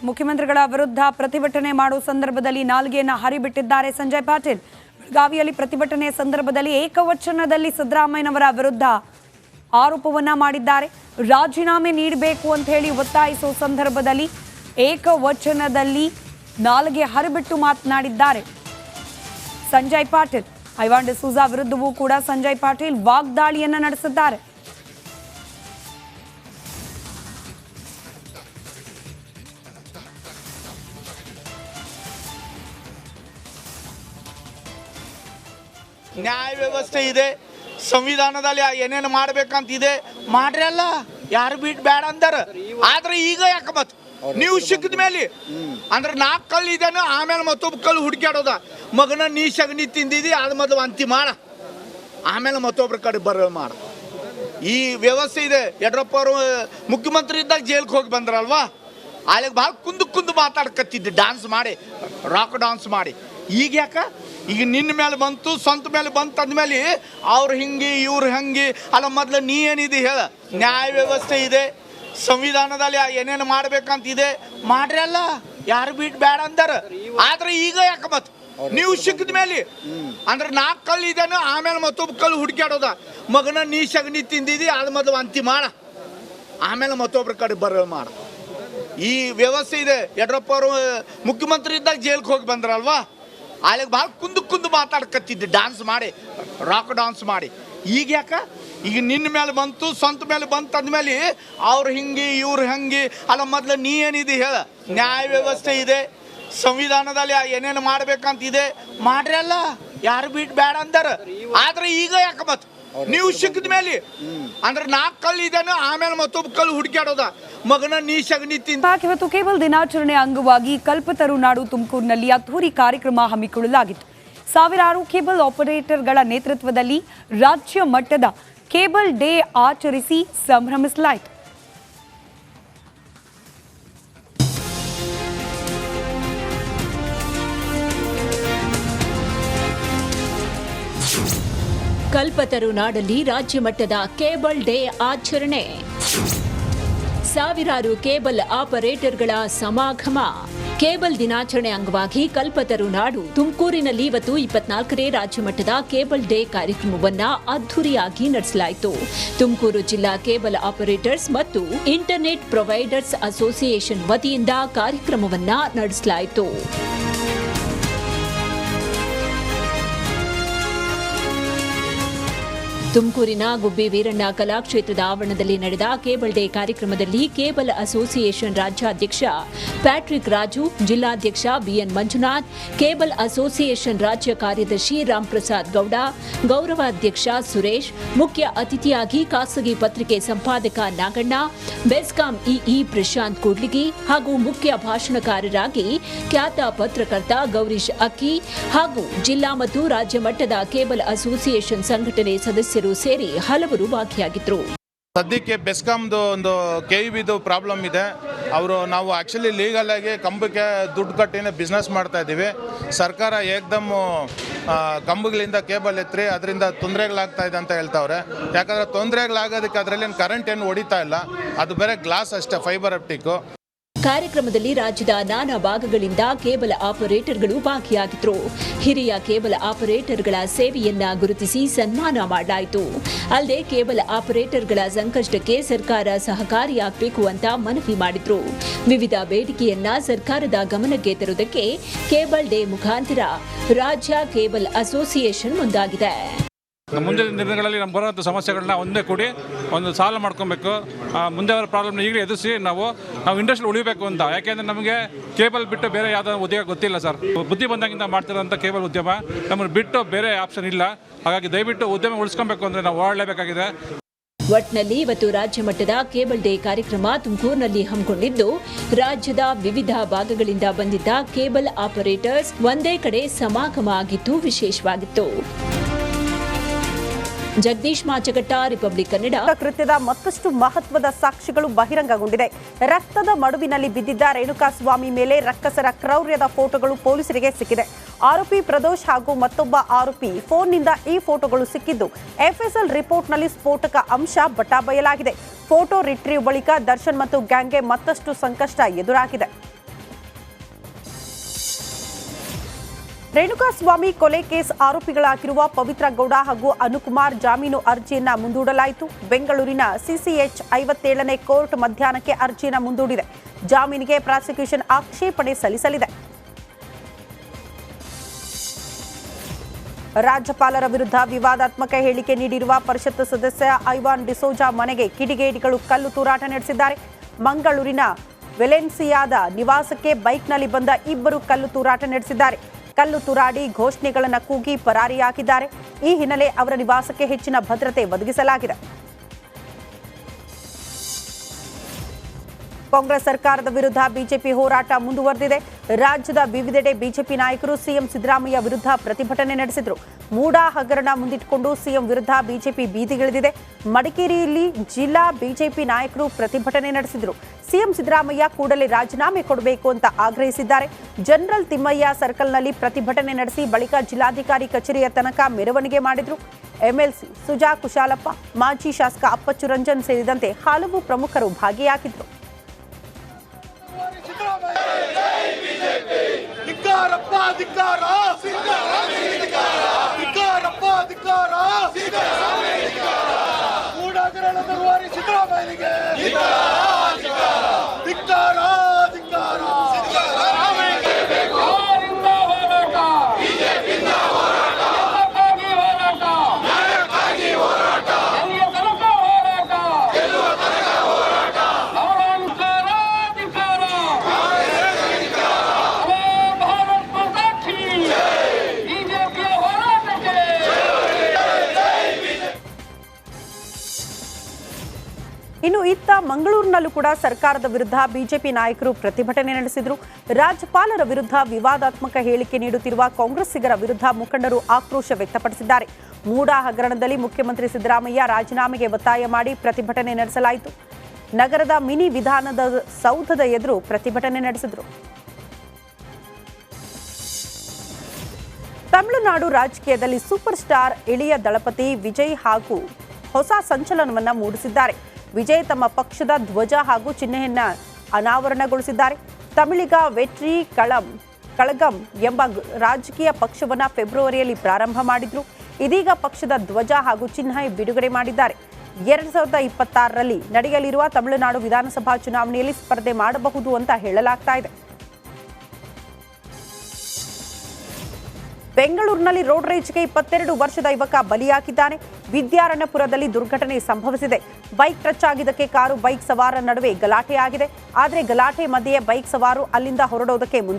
ಮುಖ್ಯಮಂತ್ರಿಗಳ ವಿರುದ್ಧ ಪ್ರತಿಭಟನೆ ಮಾಡುವ ಸಂದರ್ಭದಲ್ಲಿ ನಾಲ್ಗೆಯನ್ನು ಹರಿಬಿಟ್ಟಿದ್ದಾರೆ ಸಂಜಯ್ ಪಾಟೀಲ್. ಬೆಳಗಾವಿಯಲ್ಲಿ ಪ್ರತಿಭಟನೆ ಸಂದರ್ಭದಲ್ಲಿ ಏಕವಚನದಲ್ಲಿ ಸಿದ್ದರಾಮಯ್ಯನವರ ವಿರುದ್ಧ ಆರೋಪವನ್ನ ಮಾಡಿದ್ದಾರೆ. ರಾಜೀನಾಮೆ ನೀಡಬೇಕು ಅಂತ ಹೇಳಿ ಒತ್ತಾಯಿಸುವ ಸಂದರ್ಭದಲ್ಲಿ ಏಕವಚನದಲ್ಲಿ ನಾಲ್ಗೆ ಹರಿಬಿಟ್ಟು ಮಾತನಾಡಿದ್ದಾರೆ ಸಂಜಯ್ ಪಾಟೀಲ್. ಐವಾನ್ ಡಿಸೂಜಾ ವಿರುದ್ಧವೂ ಕೂಡ ಸಂಜಯ್ ಪಾಟೀಲ್ ವಾಗ್ದಾಳಿಯನ್ನ ನಡೆಸಿದ್ದಾರೆ. ನ್ಯಾಯ ವ್ಯವಸ್ಥೆ ಇದೆ, ಸಂವಿಧಾನದಲ್ಲಿ ಏನೇನು ಮಾಡ್ಬೇಕಂತಿದೆ ಮಾಡ್ರಿ ಅಲ್ಲ, ಯಾರು ಬಿಟ್ಟು ಬೇಡ ಅಂದಾರ. ಆದ್ರೆ ಈಗ ಯಾಕೆ ಮತ್ ನೀವು ಸಿಕ್ಕಿದ ಮೇಲೆ ಅಂದ್ರೆ 4 ಕಲ್ಲು ಇದೇನು, ಆಮೇಲೆ ಮತ್ತೊಬ್ಬ ಕಲ್ಲು ಹುಡುಕ್ಯಾಡೋದ. ಮಗನ ನೀ ಸಗಣಿ ತಿಂದಿದಿ, ಅದು ಮೊದಲು ಅಂತಿ ಮಾಡ, ಆಮೇಲೆ ಮತ್ತೊಬ್ರ ಕಡೆ ಬರೋ ಮಾಡ. ಈ ವ್ಯವಸ್ಥೆ ಇದೆ. ಯಡಿಯೂರಪ್ಪ ಅವರು ಮುಖ್ಯಮಂತ್ರಿ ಇದ್ದಾಗ ಜೈಲ್ಗೆ ಹೋಗಿ ಬಂದ್ರಲ್ವಾ, ಅಲ್ಲಿಗೆ ಭಾಳ ಕುಂದು ಮಾತಾಡ್ಕತ್ತಿದ್ದೆ, ಡ್ಯಾನ್ಸ್ ಮಾಡಿ, ರಾಕ್ ಡ್ಯಾನ್ಸ್ ಮಾಡಿ. ಈಗ ಯಾಕೆ ಈಗ ನಿನ್ನ ಮೇಲೆ ಬಂತು, ಸ್ವಂತ ಮೇಲೆ ಬಂತು ಅಂದಮೇಲೆ ಅವ್ರು ಹಿಂಗೆ ಇವ್ರು ಹಂಗೆ ಅಲ್ಲ. ಮೊದಲು ನೀ ಏನಿದೆ ಹೇಳ, ನ್ಯಾಯ ವ್ಯವಸ್ಥೆ ಇದೆ, ಸಂವಿಧಾನದಲ್ಲಿ ಏನೇನು ಮಾಡ್ಬೇಕಂತಿದೆ ಮಾಡ್ರಿ ಅಲ್ಲ, ಯಾರು ಬಿಟ್ಟು ಬೇಡ ಅಂದಾರ. ಆದ್ರೆ ಈಗ ಯಾಕೆ ಮತ್ ನೀವು ಸಿಕ್ಕಿದ ಮೇಲೆ ಅಂದ್ರೆ 4 ಕಲ್ಲು ಇದೇನು, ಆಮೇಲೆ ಮತ್ತೊಬ್ಬ ಕಲ್ಲು ಹುಡುಕ್ಯಾಡೋದ. ಮಗನ ನೀ ಸಗಣಿ ತಿಂದಿದಿ, ಅದು ಮೊದಲು ಅಂತಿ ಮಾಡ, ಆಮೇಲೆ ಮತ್ತೊಬ್ರ ಕಡೆ ಬರೋ ಮಾಡ. ಈ ವ್ಯವಸ್ಥೆ ಇದೆ. ಯಡಿಯೂರಪ್ಪ ಅವರು ಮುಖ್ಯಮಂತ್ರಿ ಇದ್ದಾಗ ಜೈಲ್ಗೆ ಹೋಗಿ ಬಂದ್ರಲ್ವಾ, ಅಲ್ಲಿಗೆ ಭಾಳ ಕುಂದು ಮಾತಾಡ್ಕತ್ತಿದ್ದೆ, ಡ್ಯಾನ್ಸ್ ಮಾಡಿ, ರಾಕ್ ಡ್ಯಾನ್ಸ್ ಮಾಡಿ. ಈಗ ಯಾಕೆ ಈಗ ನಿನ್ನ ಮೇಲೆ ಬಂತು, ಸ್ವಂತ ಮೇಲೆ ಬಂತು ಅಂದಮೇಲೆ ಅವ್ರು ಹಿಂಗೆ ಇವ್ರು ಹಂಗೆ ಅಲ್ಲ. ಮೊದಲು ನೀ ಏನಿದೆ ಹೇಳ, ನ್ಯಾಯ ವ್ಯವಸ್ಥೆ ಇದೆ, ಸಂವಿಧಾನದಲ್ಲಿ ಏನೇನು ಮಾಡ್ಬೇಕಂತಿದೆ ಮಾಡ್ರಿ ಅಲ್ಲ, ಯಾರು ಬಿಟ್ಟು ಬೇಡ ಅಂದಾರ. ಆದ್ರೆ ಈಗ ಯಾಕೆ ಮತ್ ನೀವು ಸಿಕ್ಕಿದ ಮೇಲೆ ಅಂದ್ರೆ 4 ಕಲ್ಲು ಇದೇನು, ಆಮೇಲೆ ಮತ್ತೊಬ್ಬ ಕಲ್ಲು ಹುಡುಕ್ಯಾಡೋದ. ಮಗನ ನೀ ಸಗಣಿ ತಿಂದ. ಇವತ್ತು ಕೇಬಲ್ ದಿನಾಚರಣೆ ಅಂಗವಾಗಿ ಕಲ್ಪತರುನಾಡು ತುಮಕೂರಿನಲ್ಲಿ ಅದ್ದೂರಿ ಕಾರ್ಯಕ್ರಮ ಹಮ್ಮಿಕೊಳ್ಳಲಾಗಿತ್ತು. ಸಾವಿರಾರು ಕೇಬಲ್ ಆಪರೇಟರ್ಗಳ ನೇತೃತ್ವದಲ್ಲಿ ರಾಜ್ಯ ಮಟ್ಟದ ಕೇಬಲ್ ಡೇ ಆಚರಿಸಿ ಸಂಭ್ರಮಿಸಲಾಯಿತು. ಕಲ್ಪತರುನಾಡಲ್ಲಿ ರಾಜ್ಯ ಮಟ್ಟದ ಕೇಬಲ್ ಡೇ ಆಚರಣೆ, ಸಾವಿರಾರು ಕೇಬಲ್ ಆಪರೇಟರ್ಗಳ ಸಮಾಗಮ. ಕೇಬಲ್ ದಿನಾಚರಣೆ ಅಂಗವಾಗಿ ಕಲ್ಪತರುನಾಡು ತುಮಕೂರಿನಲ್ಲಿ ಇವತ್ತು 24ನೇ ರಾಜ್ಯ ಮಟ್ಟದ ಕೇಬಲ್ ಡೇ ಕಾರ್ಯಕ್ರಮವನ್ನ ಅದ್ದೂರಿಯಾಗಿ ನಡೆಸಲಾಯಿತು. ತುಮಕೂರು ಜಿಲ್ಲಾ ಕೇಬಲ್ ಆಪರೇಟರ್ಸ್ ಮತ್ತು ಇಂಟರ್ನೆಟ್ ಪ್ರೊವೈಡರ್ಸ್ ಅಸೋಸಿಯೇಷನ್ ವತಿಯಿಂದ ಕಾರ್ಯಕ್ರಮವನ್ನ ನಡೆಸಲಾಯಿತು. ತುಮಕೂರಿನ ಗುಬ್ಬಿ ವೀರಣ್ಣ ಕಲಾಕ್ಷೇತ್ರದ ಆವರಣದಲ್ಲಿ ನಡೆದ ಕೇಬಲ್ ಡೇ ಕಾರ್ಯಕ್ರಮದಲ್ಲಿ ಕೇಬಲ್ ಅಸೋಸಿಯೇಷನ್ ರಾಜ್ಯಾಧ್ಯಕ್ಷ ಪ್ಯಾಟ್ರಿಕ್ ರಾಜು, ಜಿಲ್ಲಾಧ್ಯಕ್ಷ ಬಿಎನ್ ಮಂಜುನಾಥ್, ಕೇಬಲ್ ಅಸೋಸಿಯೇಷನ್ ರಾಜ್ಯ ಕಾರ್ಯದರ್ಶಿ ರಾಮ್ಪ್ರಸಾದ್ ಗೌಡ, ಗೌರವಾಧ್ಯಕ್ಷ ಸುರೇಶ್, ಮುಖ್ಯ ಅತಿಥಿಯಾಗಿ ಖಾಸಗಿ ಪತ್ರಿಕೆ ಸಂಪಾದಕ ನಾಗಣ್ಣ, ಬೆಸ್ಕಾಂ ಇಇ ಪ್ರಶಾಂತ್ ಕೂಡ್ಲಿಗಿ ಹಾಗೂ ಮುಖ್ಯ ಭಾಷಣಕಾರರಾಗಿ ಖ್ಯಾತ ಪತ್ರಕರ್ತ ಗೌರೀಶ್ ಅಕ್ಕಿ ಹಾಗೂ ಜಿಲ್ಲಾ ಮತ್ತು ರಾಜ್ಯ ಮಟ್ಟದ ಕೇಬಲ್ ಅಸೋಸಿಯೇಷನ್ ಸಂಘಟನೆ ಸದಸ್ಯರು ಸೇರಿ ಹಲವರು ಭಾಗಿಯಾಗಿದ್ದರು. ಸದ್ಯಕ್ಕೆ ಬೆಸ್ಕಾಮ್ದು ಒಂದು KEBದು ಪ್ರಾಬ್ಲಮ್ ಇದೆ. ನಾವು ಆ್ಯಕ್ಚುಲಿ ಲೀಗಲ್ ಆಗಿ ಕಂಬಕ್ಕೆ ದುಡ್ಡು ಕಟ್ಟಿನೇ ಬಿಸ್ನೆಸ್ ಮಾಡ್ತಾ ಇದ್ದೀವಿ. ಸರ್ಕಾರ ಏಕ್ದಮ್ ಕಂಬಗಳಿಂದ ಕೇಬಲ್ ಎತ್ತರಿ, ಅದರಿಂದ ತೊಂದರೆಗಳಾಗ್ತಾ ಇದೆ ಅಂತ ಹೇಳ್ತಾವ್ರೆ. ಯಾಕಂದರೆ ತೊಂದರೆಗಳಾಗೋದಕ್ಕೆ ಅದರಲ್ಲಿ ಕರೆಂಟ್ ಏನು ಹೊಡಿತಾ ಇಲ್ಲ, ಅದು ಬೇರೆ ಗ್ಲಾಸ್ ಅಷ್ಟೇ, ಫೈಬರ್ ಆಪ್ಟಿಕ್ಕು. ಕಾರ್ಯಕ್ರಮದಲ್ಲಿ ರಾಜ್ಯದ ನಾನಾ ಭಾಗಗಳಿಂದ ಕೇಬಲ್ ಆಪರೇಟರ್ಗಳು ಭಾಗಿಯಾಗಿದ್ದರು. ಹಿರಿಯ ಕೇಬಲ್ ಆಪರೇಟರ್ಗಳ ಸೇವೆಯನ್ನ ಗುರುತಿಸಿ ಸನ್ಮಾನ ಮಾಡಲಾಯಿತು. ಅಲ್ಲದೆ ಕೇಬಲ್ ಆಪರೇಟರ್ಗಳ ಸಂಕಷ್ಟಕ್ಕೆ ಸರ್ಕಾರ ಸಹಕಾರಿಯಾಗಬೇಕು ಅಂತ ಮನವಿ ಮಾಡಿದ್ರು. ವಿವಿಧ ಬೇಡಿಕೆಯನ್ನ ಸರ್ಕಾರದ ಗಮನಕ್ಕೆ ತರುವುದಕ್ಕೆ ಕೇಬಲ್ ಡೇ ಮುಖಾಂತರ ರಾಜ್ಯ ಕೇಬಲ್ ಅಸೋಸಿಯೇಷನ್ ಮುಂದಾಗಿದೆ. ಮುಂದಿನ ದಿನಗಳಲ್ಲಿ ನಮ್ಮ ಬರುವಂಥ ಸಮಸ್ಯೆಗಳನ್ನ ಒಂದೇ ಕೂಡಿ ಒಂದು ಸಾಲ್ವ್ ಮಾಡ್ಕೊಬೇಕು. ಮುಂದೆ ಅವರ ಪ್ರಾಬ್ಲಮ್ನ ಈಗಲೇ ಎದುರಿಸಿ ನಾವು ಇಂಡಸ್ಟ್ರಿ ಉಳಿಬೇಕು ಅಂತ. ಯಾಕೆಂದರೆ ನಮಗೆ ಕೇಬಲ್ ಬಿಟ್ಟು ಬೇರೆ ಯಾವುದೋ ಉದ್ಯೋಗ ಗೊತ್ತಿಲ್ಲ ಸರ್. ಬುದ್ಧಿ ಬಂದಾಗಿಂದ ಮಾಡ್ತಿರೋಂಥ ಕೇಬಲ್ ಉದ್ಯಮ ನಮ್ಮನ್ನು ಬಿಟ್ಟು ಬೇರೆ ಆಪ್ಷನ್ ಇಲ್ಲ. ಹಾಗಾಗಿ ದಯವಿಟ್ಟು ಉದ್ಯಮ ಉಳಿಸ್ಕೊಬೇಕು ಅಂದರೆ ನಾವು ಓಡಲೇಬೇಕಾಗಿದೆ. ಒಟ್ನಲ್ಲಿ ಇವತ್ತು ರಾಜ್ಯ ಮಟ್ಟದ ಕೇಬಲ್ ಡೇ ಕಾರ್ಯಕ್ರಮ ತುಮಕೂರಿನಲ್ಲಿ ಹಮ್ಮಿಕೊಂಡಿದ್ದು, ರಾಜ್ಯದ ವಿವಿಧ ಭಾಗಗಳಿಂದ ಬಂದಿದ್ದ ಕೇಬಲ್ ಆಪರೇಟರ್ಸ್ ಒಂದೇ ಕಡೆ ಸಮಾಗಮ ಆಗಿದ್ದು ವಿಶೇಷವಾಗಿತ್ತು. ಜಗದೀಶ್ ಮಾಚಗಟ್ಟ, ರಿಪಬ್ಲಿಕ್ ಕನ್ನಡ. ಕೃತ್ಯದ ಮತ್ತಷ್ಟು ಮಹತ್ವದ ಸಾಕ್ಷಿಗಳು ಬಹಿರಂಗಗೊಂಡಿದೆ. ರಕ್ತದ ಮಡುವಿನಲ್ಲಿ ಬಿದ್ದಿದ್ದ ರೇಣುಕಾಸ್ವಾಮಿ ಮೇಲೆ ರಕ್ಕಸರ ಕ್ರೌರ್ಯದ ಫೋಟೋಗಳು ಪೊಲೀಸರಿಗೆ ಸಿಕ್ಕಿದೆ. ಆರೋಪಿ ಪ್ರದೋಷ್ ಹಾಗೂ ಮತ್ತೊಬ್ಬ ಆರೋಪಿ ಫೋನ್ನಿಂದ ಈ ಫೋಟೋಗಳು ಸಿಕ್ಕಿದ್ದು ಎಫ್ಎಸ್ಎಲ್ ರಿಪೋರ್ಟ್ನಲ್ಲಿ ಸ್ಫೋಟಕ ಅಂಶ ಬಯಲಾಗಿದೆ. ಫೋಟೋ ರಿಟ್ರೀವ್ ಬಳಿಕ ದರ್ಶನ್ ಮತ್ತು ಗ್ಯಾಂಗ್ಗೆ ಮತ್ತಷ್ಟು ಸಂಕಷ್ಟ ಎದುರಾಗಿದೆ. ರೇಣುಕಾಸ್ವಾಮಿ ಕೊಲೆ ಕೇಸ್ ಆರೋಪಿಗಳಾಗಿರುವ ಪವಿತ್ರ ಗೌಡ ಹಾಗೂ ಅನುಕುಮಾರ್ ಜಾಮೀನು ಅರ್ಜಿಯನ್ನ ಮುಂದೂಡಲಾಯಿತು. ಬೆಂಗಳೂರಿನ ಸಿಸಿಎಚ್ 57ನೇ ಕೋರ್ಟ್ ಮಧ್ಯಾಹ್ನಕ್ಕೆ ಅರ್ಜಿಯನ್ನು ಮುಂದೂಡಿದೆ. ಜಾಮೀನಿಗೆ ಪ್ರಾಸಿಕ್ಯೂಷನ್ ಆಕ್ಷೇಪಣೆ ಸಲ್ಲಿಸಲಿದೆ. ರಾಜ್ಯಪಾಲರ ವಿರುದ್ಧ ವಿವಾದಾತ್ಮಕ ಹೇಳಿಕೆ ನೀಡಿರುವ ಪರಿಷತ್ ಸದಸ್ಯ ಐವಾನ್ ಡಿಸೋಜಾ ಮನೆಗೆ ಕಿಡಿಗೇಡಿಗಳು ಕಲ್ಲು ತೂರಾಟ ನಡೆಸಿದ್ದಾರೆ. ಮಂಗಳೂರಿನ ವೆಲೆನ್ಸಿಯಾದ ನಿವಾಸಕ್ಕೆ ಬೈಕ್ನಲ್ಲಿ ಬಂದ ಇಬ್ಬರು ಕಲ್ಲು ತೂರಾಟ ನಡೆಸಿದ್ದಾರೆ. ಕಲ್ಲು ತೂರಾಡಿ ಘೋಷಣೆಗಳನ್ನು ಕೂಗಿ ಪರಾರಿಯಾಗಿದ್ದಾರೆ. ಈ ಹಿನ್ನೆಲೆ ಅವರ ನಿವಾಸಕ್ಕೆ ಹೆಚ್ಚಿನ ಭದ್ರತೆ ಒದಗಿಸಲಾಗಿದೆ. ಕಾಂಗ್ರೆಸ್ ಸರ್ಕಾರದ ವಿರುದ್ಧ ಬಿಜೆಪಿ ಹೋರಾಟ ಮುಂದುವರೆದಿದೆ. ರಾಜ್ಯದ ವಿವಿಧೆಡೆ ಬಿಜೆಪಿ ನಾಯಕರು ಸಿಎಂ ಸಿದ್ದರಾಮಯ್ಯ ವಿರುದ್ಧ ಪ್ರತಿಭಟನೆ ನಡೆಸಿದರು. ಮೂಡಾ ಹಗರಣ ಮುಂದಿಟ್ಟುಕೊಂಡು ಸಿಎಂ ವಿರುದ್ಧ ಬಿಜೆಪಿ ಬೀದಿಗಿಳಿದಿದೆ. ಮಡಿಕೇರಿಯಲ್ಲಿ ಜಿಲ್ಲಾ ಬಿಜೆಪಿ ನಾಯಕರು ಪ್ರತಿಭಟನೆ ನಡೆಸಿದರು. ಸಿಎಂ ಸಿದ್ದರಾಮಯ್ಯ ಕೂಡಲೇ ರಾಜೀನಾಮೆ ಕೊಡಬೇಕು ಅಂತ ಆಗ್ರಹಿಸಿದ್ದಾರೆ. ಜನರಲ್ ತಿಮ್ಮಯ್ಯ ಸರ್ಕಲ್ನಲ್ಲಿ ಪ್ರತಿಭಟನೆ ನಡೆಸಿ ಬಳಿಕ ಜಿಲ್ಲಾಧಿಕಾರಿ ಕಚೇರಿಯ ತನಕ ಮೆರವಣಿಗೆ ಮಾಡಿದರು. ಎಂಎಲ್ಸಿ ಸುಜಾ ಕುಶಾಲಪ್ಪ, ಮಾಜಿ ಶಾಸಕ ಅಪ್ಪಚ್ಚು ರಂಜನ್ ಸೇರಿದಂತೆ ಹಲವು ಪ್ರಮುಖರು ಭಾಗಿಯಾಗಿದ್ದರು. ಇನ್ನು ಇತ್ತ ಮಂಗಳೂರಿನಲ್ಲೂ ಕೂಡ ಸರ್ಕಾರದ ವಿರುದ್ಧ ಬಿಜೆಪಿ ನಾಯಕರು ಪ್ರತಿಭಟನೆ ನಡೆಸಿದರು. ರಾಜ್ಯಪಾಲರ ವಿರುದ್ಧ ವಿವಾದಾತ್ಮಕ ಹೇಳಿಕೆ ನೀಡುತ್ತಿರುವ ಕಾಂಗ್ರೆಸ್ಸಿಗರ ವಿರುದ್ಧ ಮುಖಂಡರು ಆಕ್ರೋಶ ವ್ಯಕ್ತಪಡಿಸಿದ್ದಾರೆ. ಮೂಡಾ ಹಗರಣದಲ್ಲಿ ಮುಖ್ಯಮಂತ್ರಿ ಸಿದ್ದರಾಮಯ್ಯ ರಾಜೀನಾಮೆಗೆ ಒತ್ತಾಯ ಮಾಡಿ ಪ್ರತಿಭಟನೆ ನಡೆಸಲಾಯಿತು. ನಗರದ ಮಿನಿ ವಿಧಾನದ ಸೌಧದ ಎದುರು ಪ್ರತಿಭಟನೆ ನಡೆಸಿದರು. ತಮಿಳುನಾಡು ರಾಜಕೀಯದಲ್ಲಿ ಸೂಪರ್ ಸ್ಟಾರ್ ಇಳಿಯ ದಳಪತಿ ವಿಜಯ್ ಹಾಗೂ ಹೊಸ ಸಂಚಲನವನ್ನ ಮೂಡಿಸಿದ್ದಾರೆ. ವಿಜಯ್ ತಮ್ಮ ಪಕ್ಷದ ಧ್ವಜ ಹಾಗೂ ಚಿಹ್ನೆಯನ್ನ ಅನಾವರಣಗೊಳಿಸಿದ್ದಾರೆ. ತಮಿಳಿಗ ವೆಟ್ರಿ ಕಳಗಂ ಎಂಬ ರಾಜಕೀಯ ಪಕ್ಷವನ್ನ ಫೆಬ್ರವರಿಯಲ್ಲಿ ಪ್ರಾರಂಭ ಮಾಡಿದ್ರು. ಇದೀಗ ಪಕ್ಷದ ಧ್ವಜ ಹಾಗೂ ಚಿಹ್ನೆ ಬಿಡುಗಡೆ ಮಾಡಿದ್ದಾರೆ. 2026ರಲ್ಲಿ ನಡೆಯಲಿರುವ ತಮಿಳುನಾಡು ವಿಧಾನಸಭಾ ಚುನಾವಣೆಯಲ್ಲಿ ಸ್ಪರ್ಧೆ ಮಾಡಬಹುದು ಅಂತ ಹೇಳಲಾಗ್ತಾ ಇದೆ. ಬೆಂಗಳೂರಿನಲ್ಲಿ ರೋಡ್ ರೇಜ್ಗೆ 22 ವರ್ಷದ ಯುವಕ ಬಲಿಯಾಗಿದ್ದಾನೆ. ವಿದ್ಯಾರಣ್ಯಪುರದಲ್ಲಿ ದುರ್ಘಟನೆ ಸಂಭವಿಸಿದೆ. ಬೈಕ್ ಟಚ್ ಆಗಿದ್ದಕ್ಕೆ ಕಾರು ಬೈಕ್ ಸವಾರರ ನಡುವೆ ಗಲಾಟೆಯಾಗಿದೆ. ಆದರೆ ಗಲಾಟೆ ಮಧ್ಯೆ ಬೈಕ್ ಸವಾರು ಅಲ್ಲಿಂದ ಹೊರಡೋದಕ್ಕೆ ಮುಂದಾಗಿದ್ದಾರೆ.